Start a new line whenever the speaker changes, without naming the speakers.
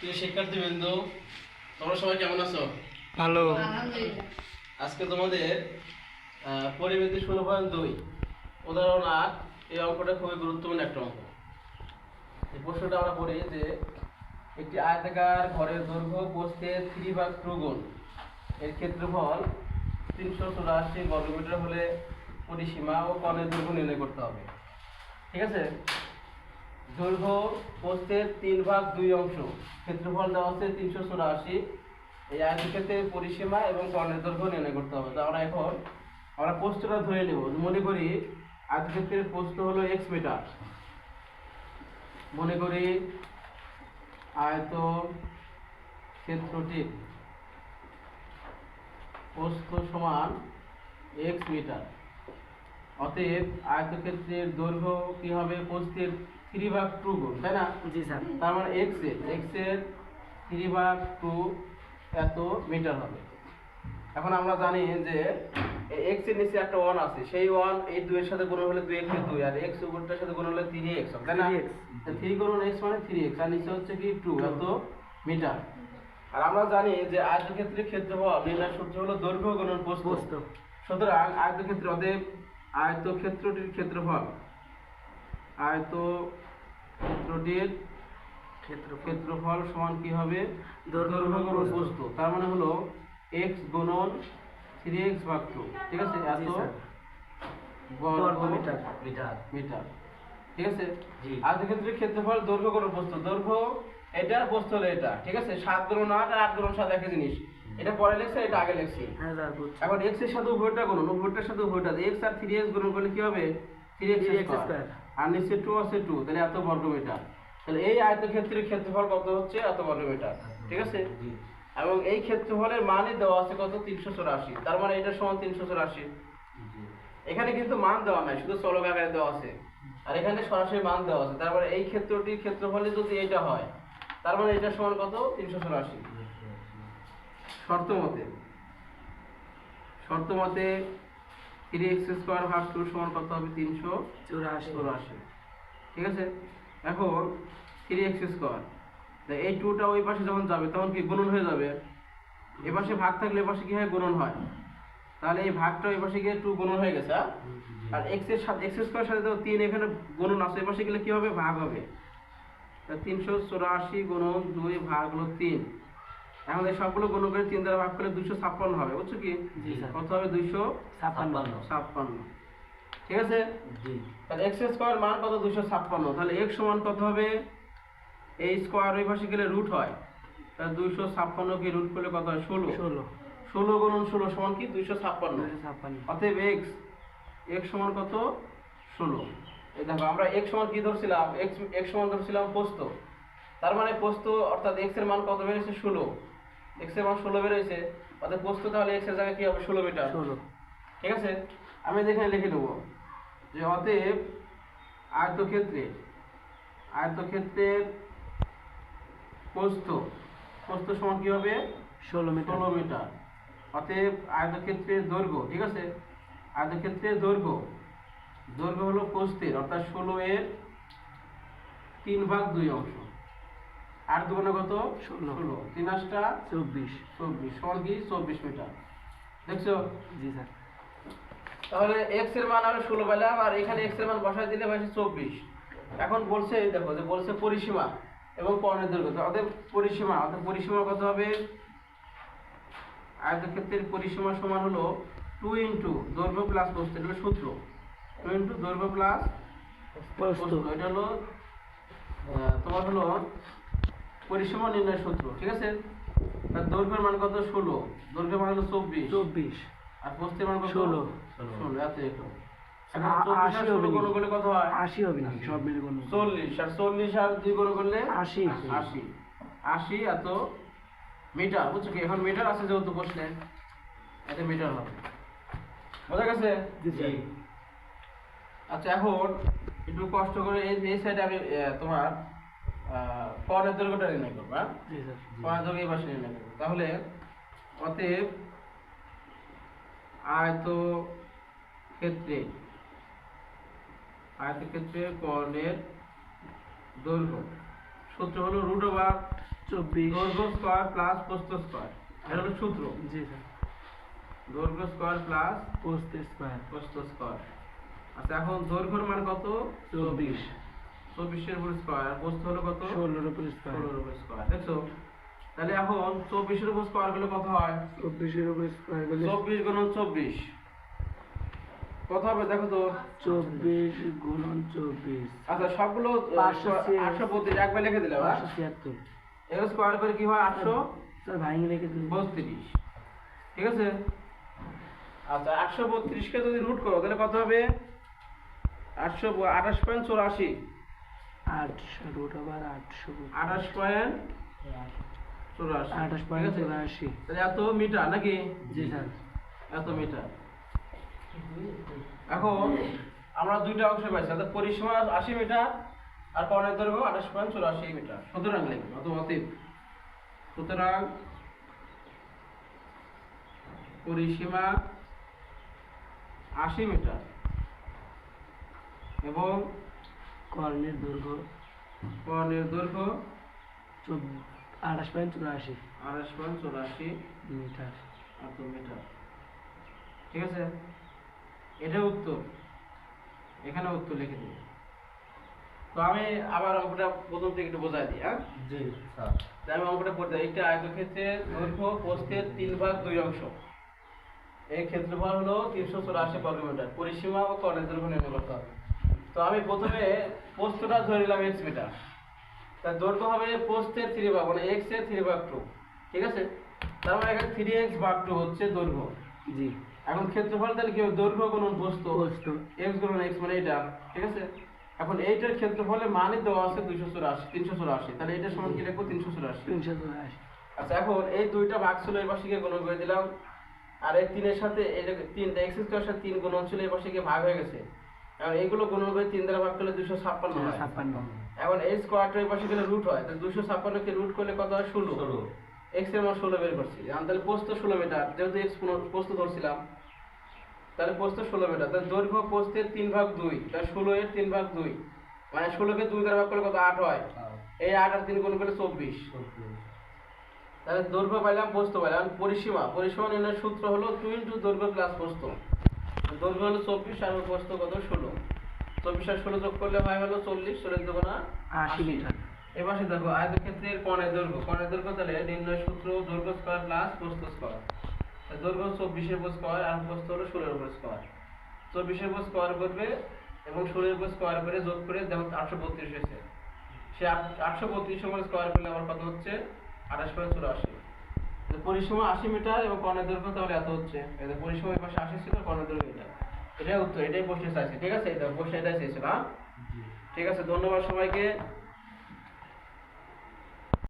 প্রিয় শিক্ষার্থীবৃন্দ, তোমরা সবাই কেমন আছো?
ভালো।
আলহামদুলিল্লাহ।
আজকে তোমাদের পরিমিতি 16.2 উদাহরণ 8 এই অঙ্কটা খুবই গুরুত্বপূর্ণ একটা অঙ্ক। এই প্রশ্নটা আমরা পড়ি যে একটি আয়তাকার ঘরের দৈর্ঘ্য প্রস্থের 3/2 গুণ এর ক্ষেত্রফল 384 বর্গমিটার হলে পরিসীমা ও কোণের দৈর্ঘ্য নির্ণয় করতে হবে। ঠিক আছে, দৈর্ঘ্য প্রস্থের 3/2 অংশ, ক্ষেত্রফল দেওয়া আছে 384। এই আয়তক্ষেত্রের পরিসীমা এবং কোণের দৈর্ঘ্য নির্ণয় করতে হবে। তো আমরা প্রস্থটা ধরে নেব। মনে করি আয়তক্ষেত্রের প্রস্থ হলো x মিটার। মনে করি আয়ত ক্ষেত্রটির প্রস্থ সমান x মিটার। অতএব আয়তক্ষেত্রের দৈর্ঘ্য কি হবে? প্রস্থের 3/2 গুণ, তাই না?
জি স্যার।
তার মানে x এর 3/2 এত মিটার হবে। এখন আমরা জানি যে x এর নিচে একটা 1 আছে, সেই 1 এই 2 এর সাথে গুণ হলে 2x এর 2 আর x উপরটার সাথে গুণ হলে 3x হবে, তাই না? 3 গুণ x মানে 3x আর নিচে হচ্ছে কি 2 এত মিটার। আর আমরা জানি যে আয়তক্ষেত্রের ক্ষেত্রফল নির্ণয়ের সূত্র হলো দৈর্ঘ্য গুণন প্রস্থ। সুতরাং অতএব আয়তক্ষেত্রটির ক্ষেত্রফল সমান কি হবে? দৈর্ঘ্য গুণন প্রস্থ। তার মানে হলো x গুণন 3x/2। ঠিক আছে, এত বর্গ মিটার। ঠিক আছে, আয়তক্ষেত্রের ক্ষেত্রফল দৈর্ঘ্য গুণন প্রস্থ। দৈর্ঘ্য এটা, প্রস্থ হলো এটা। ঠিক আছে, 7 গুণন 8 আর 8 গুণন 7 একই জিনিস। এটা পরে লিখছি, এটা আগে লিখছি। এখন x এর সাথে উভয়টা গুণন, উভয়টার সাথে উভয়টা x আর 3x গুণন করলে কি হবে? 3x²। আর নিচে 2 আছে 2, তাহলে এত বর্গ মিটার। তাহলে এই আয়তক্ষেত্রের ক্ষেত্রফল কত হচ্ছে? এত বর্গ মিটার। ঠিক আছে, এবং এই ক্ষেত্রফলের মানই দেওয়া আছে কত? 384। তার মানে এটা সমান 384। এখানে কিন্তু মান দেওয়া নাই, শুধু চলক আকারে দেওয়া আছে। আর এখানে সরাসরি মান দেওয়া আছে। তার মানে এই ক্ষেত্রটির ক্ষেত্রফলে যদি এটা হয়, তার মানে এটা সমান কত? 384। শর্ত মতে 3x² + 2 সমান কত হবে? 384। ঠিক আছে, এখন 3x², এই 2টা ওই পাশে যখন যাবে তখন কি গুণন হয়ে যাবে? এ পাশে ভাগ থাকলে এ পাশে কি হয়? গুণন হয়। তাহলে এই ভাগটা ওই পাশে গিয়ে 2 গুণন হয়ে গেছে। আর x² এর সাথে তো 3 এখানে গুণন আছে, এই পাশে গেলে কি হবে? ভাগ হবে। 384 গুণন 2 ভাগ হলো 3। এখন এই সবগুলো গুণ করে 3 দ্বারা ভাগ করলে 256 হবে। বুঝছো কি? কত হবে? 256। ঠিক আছে, তাহলে x² মান কত? 256। তাহলে x সমান কত হবে? এই স্কয়ার ওই পাশে গেলে রুট হয়, তাহলে 256 কে রুট করলে কত হয়? 16 গুণন 16 সমান কি? 256। অতএব x সমান কত? 16। এই দেখো, আমরা x সমান কি ধরছিলাম? x সমান ধরছিলাম প্রস্থ। তার মানে প্রস্থ অর্থাৎ x এর মান কত বেরিয়েছে? 16। x এর মান 16 বেরিয়েছে, অর্থাৎ প্রস্থ তাহলে x এর জায়গায় কি হবে? 16 মিটার। ঠিক আছে, আমি এখানে লিখে দেব যে অতএব আয়তক্ষেত্রের প্রস্থ সমান কি হবে? 16 মিটার। অতএব আয়তক্ষেত্রের দৈর্ঘ্য, ঠিক আছে, আয়তক্ষেত্রের দৈর্ঘ্য হলো প্রস্থের অর্থাৎ 16 এর 3/2 অংশ। 8 দুগুণে কত? 16। 3 8টা 24 সমান কি? 24 মিটার। দেখছো?
জি স্যার।
তাহলে x এর মান আমরা 16 পেলাম, আর এখানে x এর মান বসায় দিলে হয়েছে 24। এখন বলছে, দেখো যে বলছে পরিসীমা এবং কোণের দৈর্ঘ্য। অতএব পরিসীমা কত হবে? আয়তক্ষেত্রের পরিসীমা সমান হলো 2 * দৈর্ঘ্য প্লাস প্রস্থ। এটা হলো সূত্র। 2 * দৈর্ঘ্য প্লাস প্রস্থ। এটা হলো তোমার হলো পরিসীমা নির্ণয়ের সূত্র। ঠিক আছে, তার দৈর্ঘ্যের মান কত? 16। দৈর্ঘ্যের মান হলো 24 আর প্রস্থের মান কত? 16। এত একটু। এখন 80 হবে গুণ করলে কত হয়?
80 হবে না, সব মিলে গুণ
40 আর 40 আর 2 গুণ করলে 80 এত মিটার। বুঝছো কি? এখন মিটার আছে যেহেতু প্রশ্নে, এত মিটার হবে। বোঝা গেছে?
জি।
আচ্ছা, এখন একটু কষ্ট করে এই সাইডে আমি তোমার কোণের দৈর্ঘ্যটা নির্ণয় করবো।
জি স্যার।
কোণের দৈর্ঘ্য এই পাশে নির্ণয় করবো। তাহলে অতএব আয়তক্ষেত্রে কোণের দৈর্ঘ্য সূত্র হলো √/14
24
দৈর্ঘ্য স্কয়ার প্লাস প্রস্থ স্কয়ার, এটা হলো সূত্র।
জি স্যার
দৈর্ঘ্য স্কয়ার প্লাস
প্রস্থ স্কয়ার
প্রস্থ স্কয়ার। আচ্ছা এখন দৈর্ঘ্যের মান কত?
24
24 এর উপর স্কয়ার, আর প্রস্থ হলো কত?
16 এর উপর স্কয়ার
16 এর উপর স্কয়ার। দেখছো? তাহলে এখন 24 এর উপর স্কয়ার করলে কত হয়?
24 এর উপর স্কয়ার করলে
24 গুণন 24 কত হবে দেখো তো?
24 গুণন 24
আচ্ছা সবগুলো 832 একবার লিখে দিলাম।
576
এর স্কয়ার করে কি হয়? 832।
স্যার ভাঙে রেখে দিন।
ঠিক আছে? আচ্ছা 832 কে যদি রুট করো তাহলে কত হবে? 828.84।
8 রুট আবার 800
28.84।
28.84
তাহলে এত মিটার নাকি?
জি স্যার
এত মিটার। এখন আমরা দুইটা অংশ পাইছি, অর্থাৎ পরিসীমা 80 মিটার আর কর্ণের দৈর্ঘ্য 28.84 মিটার। সুতরাং লিখব অতএব সুতরাং পরিসীমা 80 মিটার এবং
কর্ণের দৈর্ঘ্য
কর্ণের দৈর্ঘ্য
28.84
28.84
মিটার।
এত মিটার। ঠিক আছে? এটা উত্তর, এখানে উত্তর লিখে দিই। তো আমি আবার অঙ্কটা প্রথম থেকে একটু বোঝাই দিই। হ্যাঁ
জি স্যার।
তাই আমি অঙ্কটা করতে এটা আয়তক্ষেত্রের দৈর্ঘ্য প্রস্থের 3/2 অংশ। এই ক্ষেত্রফল হলো 384 বর্গমিটার। পরিসীমা ও কর্ণের দৈর্ঘ্য নির্ণয় করতে হবে। তো আমি প্রথমে প্রস্থটা ধরে নিলাম x মিটার, তার দৈর্ঘ্য হবে প্রস্থের 3/2 মানে x এর 3/2। ঠিক আছে? তার মানে এখানে 3x/2 হচ্ছে দৈর্ঘ্য।
জি
এখন ক্ষেত্রফল তাহলে কি হবে? দৈর্ঘ্য গুণন প্রস্থ,
প্রস্থ
x গুণন x মানে এটা। ঠিক আছে? এখন এইটার ক্ষেত্রফলের মানই দেওয়া আছে 384। তাহলে এটা সমান কি লিখবো? 384।
384
আচ্ছা এখন এই দুইটা ভাগ ছিল, এই পাশে গিয়ে গুণন করে দিলাম, আর এই 3 এর সাথে এই 3 x স্কয়ার সাথে 3 গুণন ছিল, এই পাশে গিয়ে ভাগ হয়ে গেছে। এখন এইগুলো গুণন করে 3 দ্বারা ভাগ করলে 256 হয়।
56
এখন এই স্কয়ারটা এই পাশে গেলে রুট হয়, তাহলে 256 কে রুট করলে কত হয়? 16। x এর মান 16 বের করছি। এখন তাহলে প্রস্থ 16 মিটার, যেহেতু x প্রস্থ ধরছিলাম, তাহলে প্রস্থ 16 মিটার। তাহলে দৈর্ঘ্য প্রস্থের 3/2, তাহলে 16 এর 3/2 মানে 16 কে 2 দ্বারা ভাগ করলে কত? 8 হয়। এই 8 আর 3 গুণ করলে 24। তাহলে দৈর্ঘ্য পাইলাম, প্রস্থ পাইলাম। পরিসীমা নির্ণয়ের সূত্র হলো 2 দৈর্ঘ্য প্লাস প্রস্থ। দৈর্ঘ্য হলো 24 আর প্রস্থ কত? 16। 24 আর 16 যোগ করলে হয় হলো 40, 40 দেবো না
80 মিটার।
এবার সে দেখো আয়তক্ষেত্রের কর্ণের দৈর্ঘ্য তাহলে নির্ণয় সূত্র দৈর্ঘ্য স্কয়ার প্লাস প্রস্থ স্কয়ার। দৈর্ঘ্য 24 এর উপর স্কয়ার আর প্রস্থ হলো 16 এর উপর স্কয়ার। 24 এর উপর স্কয়ার করবে এবং 16 এর উপর স্কয়ার করে যোগ করে দেখো 832 হয়েছে। সে 832 এর উপর স্কয়ার করলে আবার কত হচ্ছে? 28.84। পরিসীমা 80 মিটার এবং কর্ণের দৈর্ঘ্য তাহলে এত হচ্ছে। এই যে পরিসীমা এই পাশে 80 ছিল, কর্ণের দৈর্ঘ্য এটা। এটাই উত্তর, এটাই প্রশ্ন চাইছে। ঠিক আছে? এটা প্রশ্ন এটাই চাইছে না? ঠিক আছে, ধন্যবাদ সবাইকে।